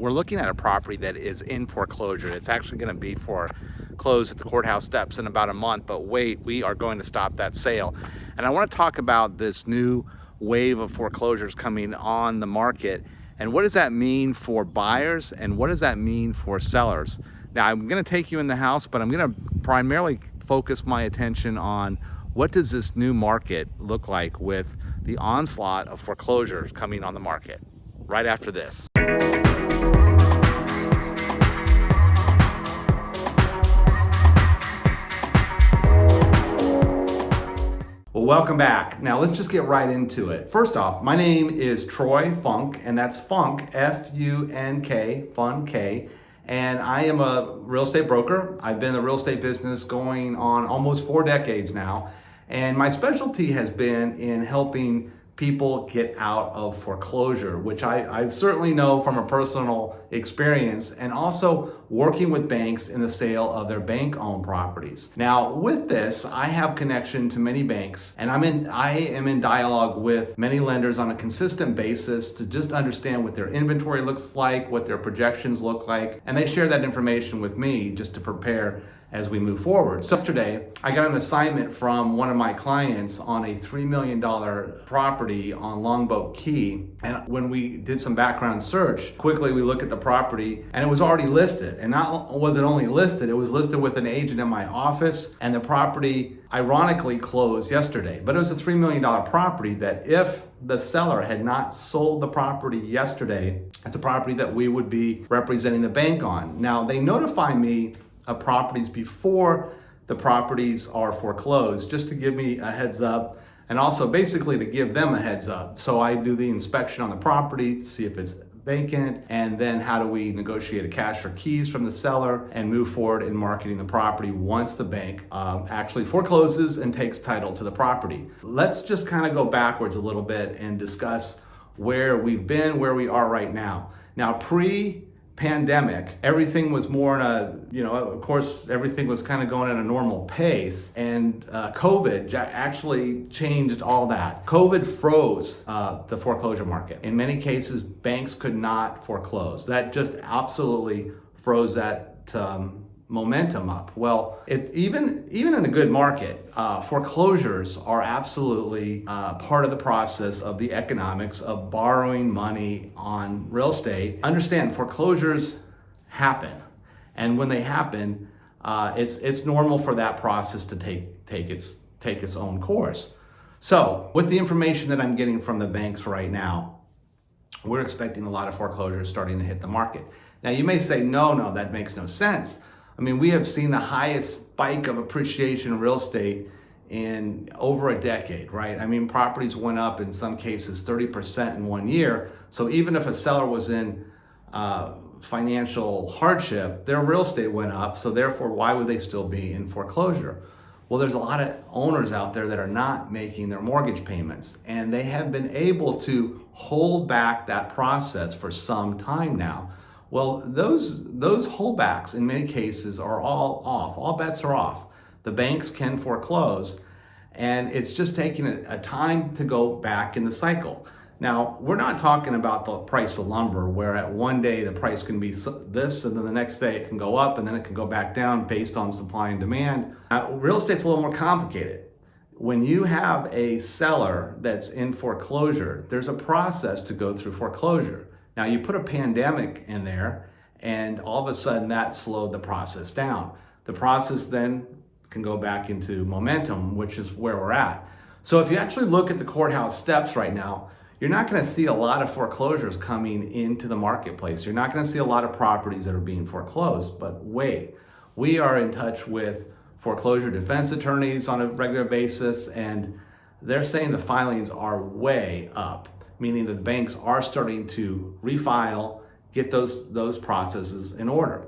We're looking at a property that is in foreclosure. It's actually going to be foreclosed at the courthouse steps in about a month, but wait, we are going to stop that sale. And I want to talk about this new wave of foreclosures coming on the market, and what does that mean for buyers and what does that mean for sellers? Now, I'm going to take you in the house, but I'm going to primarily focus my attention on what does this new market look like with the onslaught of foreclosures coming on the market right after this. Well, welcome back. Now let's just get right into it. First off, my name is Troy Funk, and that's Funk, F-U-N-K, Fun K, and I am a real estate broker. I've been in the real estate business going on almost 4 decades now, and my specialty has been in helping people get out of foreclosure, which I certainly know from a personal experience, and also working with banks in the sale of their bank-owned properties. Now, with this, I have connection to many banks, and I am in dialogue with many lenders on a consistent basis to just understand what their inventory looks like, what their projections look like, and they share that information with me just to prepare as we move forward. So yesterday, I got an assignment from one of my clients on a $3 million property on Longboat Key. And when we did some background search, quickly we looked at the property and it was already listed. And not was it only listed, it was listed with an agent in my office, and the property ironically closed yesterday. But it was a $3 million property that if the seller had not sold the property yesterday, it's a property that we would be representing the bank on. Now, they notify me of properties before the properties are foreclosed, just to give me a heads up, and also basically to give them a heads up. So I do the inspection on the property, see if it's vacant, and then how do we negotiate a cash or keys from the seller and move forward in marketing the property once the bank actually forecloses and takes title to the property. Let's just kind of go backwards a little bit and discuss where we've been, where we are right now. Now, pre-pandemic, everything was more in of course, everything was kind of going at a normal pace, and COVID actually changed all that. COVID froze the foreclosure market. In many cases, banks could not foreclose. That just absolutely froze that momentum up. Well, even in a good market, foreclosures are absolutely part of the process of the economics of borrowing money on real estate. Understand, foreclosures happen, and when they happen, it's normal for that process to take its own course. So, with the information that I'm getting from the banks right now, we're expecting a lot of foreclosures starting to hit the market. Now, you may say, no, that makes no sense. I mean, we have seen the highest spike of appreciation in real estate in over a decade, right? I mean, properties went up in some cases 30% in 1 year. So even if a seller was in financial hardship, their real estate went up. So therefore, why would they still be in foreclosure? Well, there's a lot of owners out there that are not making their mortgage payments, and they have been able to hold back that process for some time now. Well, those holdbacks in many cases are all off. All bets are off. The banks can foreclose, and it's just taking a time to go back in the cycle. Now, we're not talking about the price of lumber, where at one day the price can be this, and then the next day it can go up, and then it can go back down based on supply and demand. Real estate's a little more complicated. When you have a seller that's in foreclosure, there's a process to go through foreclosure. Now, you put a pandemic in there, and all of a sudden that slowed the process down. The process then can go back into momentum, which is where we're at. So if you actually look at the courthouse steps right now, you're not going to see a lot of foreclosures coming into the marketplace. You're not going to see a lot of properties that are being foreclosed. But wait, we are in touch with foreclosure defense attorneys on a regular basis, and they're saying the filings are way up, meaning that the banks are starting to refile, get those processes in order.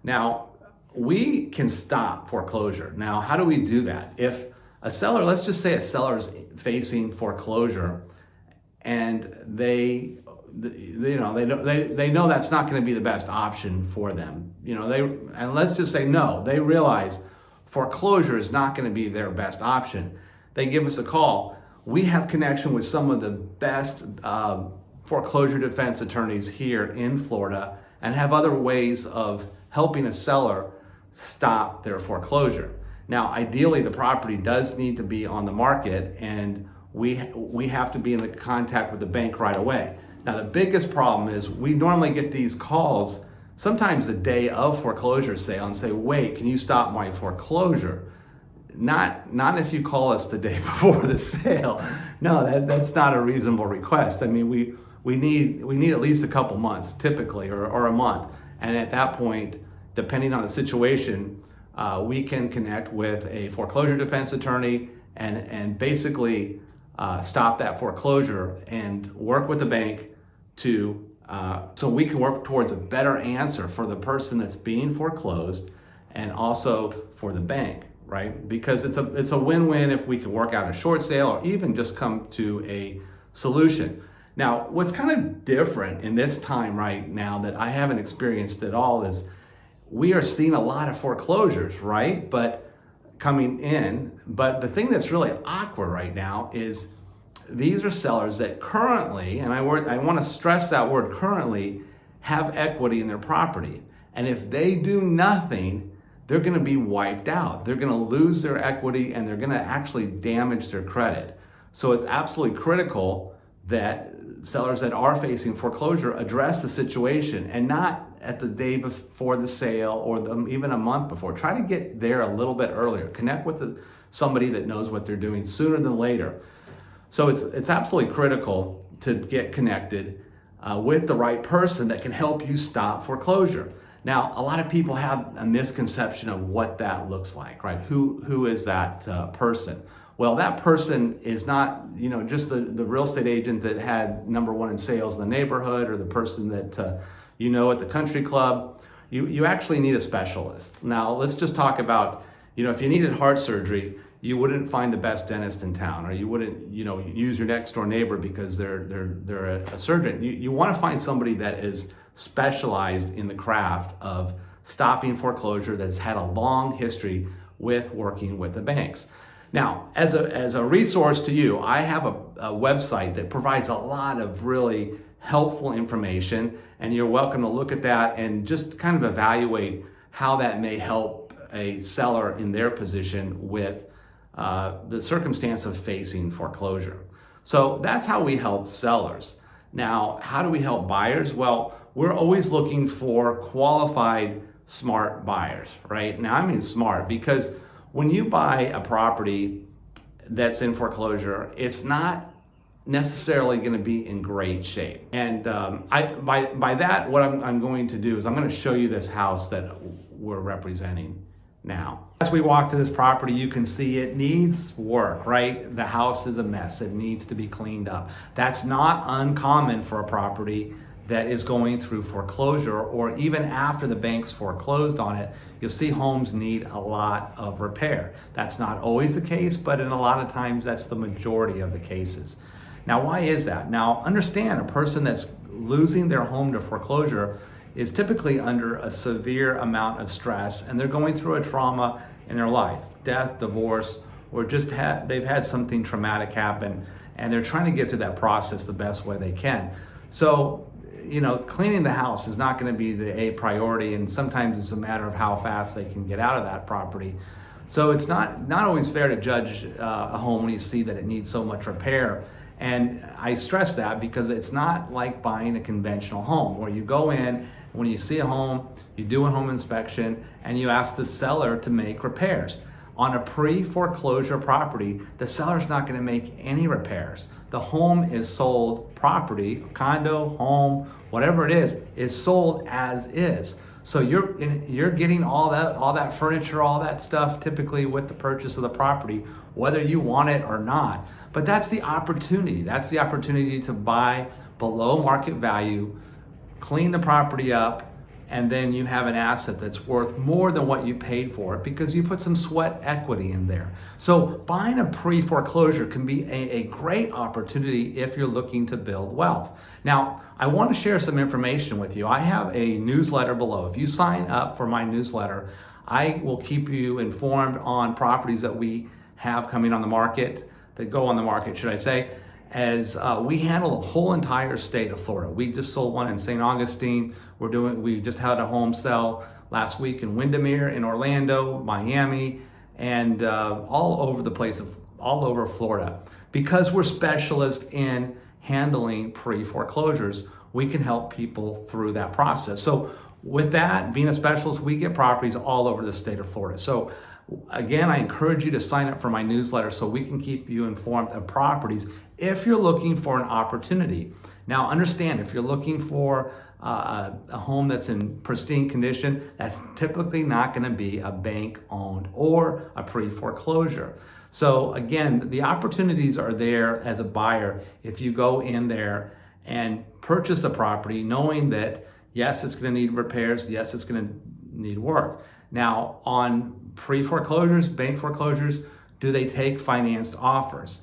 Now, we can stop foreclosure. Now, how do we do that? If a seller, let's just say a seller is facing foreclosure, and they know that's not going to be the best option for them. And let's just say no, they realize foreclosure is not going to be their best option. They give us a call. We have connection with some of the best foreclosure defense attorneys here in Florida, and have other ways of helping a seller stop their foreclosure. Now, ideally, the property does need to be on the market, and we have to be in the contact with the bank right away. Now, the biggest problem is we normally get these calls sometimes the day of foreclosure sale and say, wait, can you stop my foreclosure? Not if you call us the day before the sale. No, that's not a reasonable request. I mean, we need at least a couple months typically, or a month. And at that point, depending on the situation, we can connect with a foreclosure defense attorney and basically stop that foreclosure and work with the bank to so we can work towards a better answer for the person that's being foreclosed and also for the bank, right? Because it's a win-win if we can work out a short sale or even just come to a solution. Now, what's kind of different in this time right now that I haven't experienced at all is we are seeing a lot of foreclosures, right? But coming in, but the thing that's really awkward right now is these are sellers that currently, and I want to stress that word currently, have equity in their property. And if they do nothing, they're going to be wiped out. They're going to lose their equity and they're going to actually damage their credit. So it's absolutely critical that sellers that are facing foreclosure address the situation and not at the day before the sale or even a month before. Try to get there a little bit earlier. Connect with somebody that knows what they're doing sooner than later. So it's absolutely critical to get connected with the right person that can help you stop foreclosure. Now, a lot of people have a misconception of what that looks like, right? Who is that person? Well, that person is not, just the real estate agent that had number one in sales in the neighborhood or the person that at the country club. You actually need a specialist. Now, let's just talk about, if you needed heart surgery, you wouldn't find the best dentist in town, or you wouldn't, use your next door neighbor because they're a surgeon. You want to find somebody that is specialized in the craft of stopping foreclosure, that's had a long history with working with the banks. Now, as a resource to you, I have a website that provides a lot of really helpful information, and you're welcome to look at that and just kind of evaluate how that may help a seller in their position with the circumstance of facing foreclosure. So that's how we help sellers. Now, how do we help buyers? Well, we're always looking for qualified, smart buyers, right? Now, I mean smart because when you buy a property that's in foreclosure, it's not necessarily going to be in great shape. And by that, what I'm going to do is I'm going to show you this house that we're representing now. As we walk to this property, you can see it needs work, right? The house is a mess. It needs to be cleaned up. That's not uncommon for a property that is going through foreclosure, or even after the bank's foreclosed on it. You'll see homes need a lot of repair. That's not always the case, but in a lot of times that's the majority of the cases. Now, why is that? Now, understand, a person that's losing their home to foreclosure is typically under a severe amount of stress, and they're going through a trauma in their life, death, divorce, or just they've had something traumatic happen, and they're trying to get through that process the best way they can. So, cleaning the house is not going to be a priority, and sometimes it's a matter of how fast they can get out of that property. So it's not always fair to judge a home when you see that it needs so much repair. And I stress that because it's not like buying a conventional home where you go in, when you see a home, you do a home inspection, and you ask the seller to make repairs. On a pre-foreclosure property, the seller's not going to make any repairs. The home is sold property, condo, home, whatever it is sold as is. So you're getting all that furniture, all that stuff typically with the purchase of the property, whether you want it or not. But that's the opportunity. That's the opportunity to buy below market value, clean the property up, and then you have an asset that's worth more than what you paid for it because you put some sweat equity in there. So buying a pre-foreclosure can be a great opportunity if you're looking to build wealth. Now, I want to share some information with you. I have a newsletter below. If you sign up for my newsletter, I will keep you informed on properties that we have coming on the market, that go on the market, should I say. as we handle the whole entire state of Florida. We just sold one in St. Augustine. We just had a home sale last week in Windermere, in Orlando, Miami, and all over the place, all over Florida. Because we're specialists in handling pre-foreclosures, we can help people through that process. So with that, being a specialist, we get properties all over the state of Florida. So again, I encourage you to sign up for my newsletter so we can keep you informed of properties if you're looking for an opportunity. Now understand, if you're looking for a home that's in pristine condition, that's typically not going to be a bank-owned or a pre-foreclosure. So again, the opportunities are there as a buyer if you go in there and purchase a property knowing that, yes, it's going to need repairs, yes, it's going to need work. Now, on pre-foreclosures, bank foreclosures, do they take financed offers?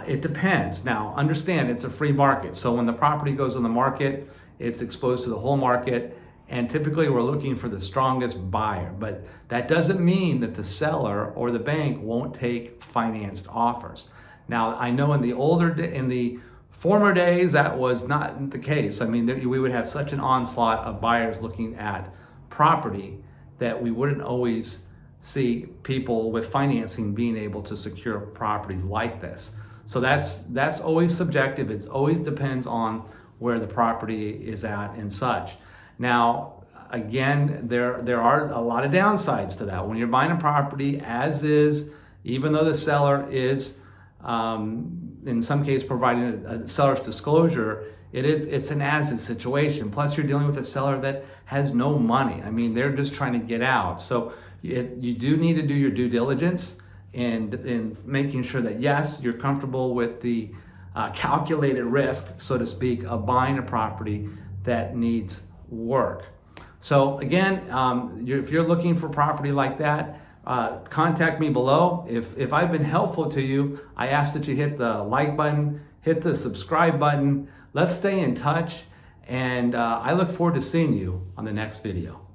It depends. Now, understand it's a free market. So when the property goes on the market, it's exposed to the whole market, and typically we're looking for the strongest buyer. But that doesn't mean that the seller or the bank won't take financed offers. Now, I know in the former days that was not the case. I mean, we would have such an onslaught of buyers looking at property that we wouldn't always see people with financing being able to secure properties like this. So that's always subjective. It always depends on where the property is at and such. Now, again, there are a lot of downsides to that. When you're buying a property as is, even though the seller is in some case providing a seller's disclosure, it's an as-is situation. Plus, you're dealing with a seller that has no money. I mean, they're just trying to get out. So you do need to do your due diligence in making sure that, yes, you're comfortable with the calculated risk, so to speak, of buying a property that needs work. So again, if you're looking for property like that, contact me below. If I've been helpful to you, I ask that you hit the like button, hit the subscribe button. Let's stay in touch, and I look forward to seeing you on the next video.